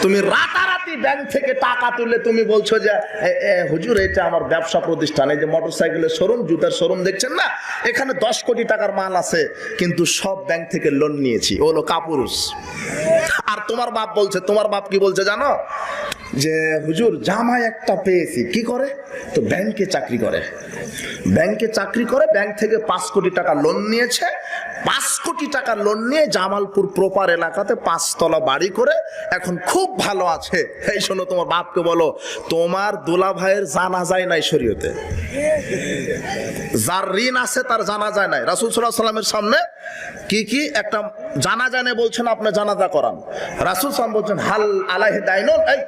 তুমি রাতারাতি ব্যাংক থেকে টাকা তুলে তুমি বলছো যে হুজুর এটা আমার ব্যবসা প্রতিষ্ঠান, এই যে মোটরসাইকেলের শোরুম, জুতার শোরুম দেখছেন না, এখানে 10 কোটি টাকার মাল আছে, কিন্তু সব ব্যাংক থেকে লোন নিয়েছি। ও হলো কাপুরুষ। আর তোমার বাপ বলছে, তোমার বাপ কি বলছে জানো, যে হুজুর জামাই একটা পেয়েছি। কি করে? তো ব্যাংকে চাকরি করে, ব্যাংকে চাকরি করে, ব্যাংক থেকে 5 কোটি টাকা লোন নিয়েছে। 5 কোটি টাকা লোন নিয়ে জামালপুর প্রপার এলাকাতে 5 তলা বাড়ি করে এখন খুব ভালো আছে। এই শোনো, তোমার বাপকে বলো তোমার দুলা ভাইয়ের জানাজাই নাই শরীয়তে। যার ঋণ আছে তার জানাজা নাই। রাসূল সাল্লাল্লাহু আলাইহি ওয়াসাল্লামের সামনে কি একটা জানাজা নেই, বলছেন আপনি জানাজা করান। রাসূল সাল্লাল্লাহু বলছেন হাল আলাইহি দাইনুন, এই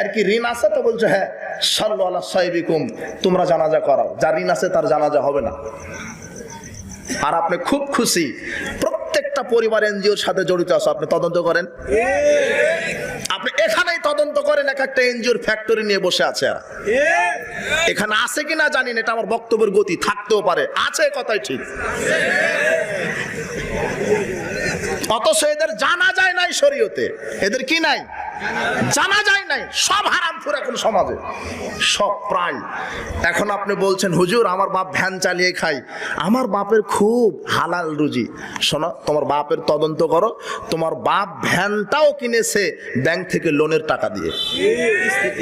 আর কি ঋণ আছে? তো বলছে হ্যাঁ, সাল্লু আলা সাহিবিকুম, তোমরা জানাজা করাও, যার ঋণ আছে তার জানাজা হবে না। আর আপনি খুব খুশি, প্রত্যেকটা পরিবার এনজিওর সাথে জড়িত আছে, আপনি তদন্ত করেন, আপনি এখানেই তদন্ত করেন। এক একটা এনজিওর ফ্যাক্টরি নিয়ে বসে আছে। এখানে আছে কিনা জানি না, এটা আমার বক্তব্যের গতি, থাকতেও পারে, আছে, কথাই ঠিক। অথচ এদের জানা যায় নাই শরীয়তে, এদের কি নাই, জানা যায় নাই। সব হারামখোর এখন সমাজে, সব প্রায়। এখন আপনি বলছেন হুজুর আমার বাপ ভ্যান চালিয়ে খায়, আমার বাপের খুব হালাল রুজি। শোনো, তোমার বাপের তদন্ত করো, তোমার বাপ ভ্যানটাও কিনেছে ব্যাংক থেকে লোনের টাকা দিয়ে।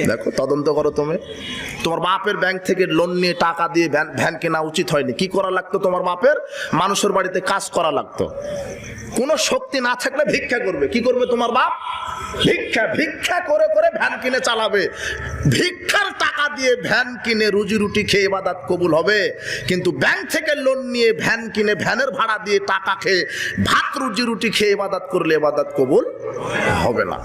দেখো, তদন্ত করো তুমি, তোমার বাপের ব্যাংক থেকে লোন নিয়ে টাকা দিয়ে ভ্যান কেনা উচিত হয়নি। কি করা লাগতো? তোমার বাপের মানুষের বাড়িতে কাজ করা লাগতো। কোনো শক্তি না থাকলে ভিক্ষা করবে। কি করবে তোমার বাপ? ভিক্ষা করে করে ভ্যান কিনে চালাবে। ভিক্ষার টাকা দিয়ে ভ্যান কিনে রুজি রুটি খেয়ে ইবাদত কবুল হবে, কিন্তু ব্যাংক থেকে লোন নিয়ে ভ্যান কিনে ভ্যানের ভাড়া দিয়ে টাকা খেয়ে ভাত রুজি রুটি খেয়ে ইবাদত করলে ইবাদত কবুল হবে না।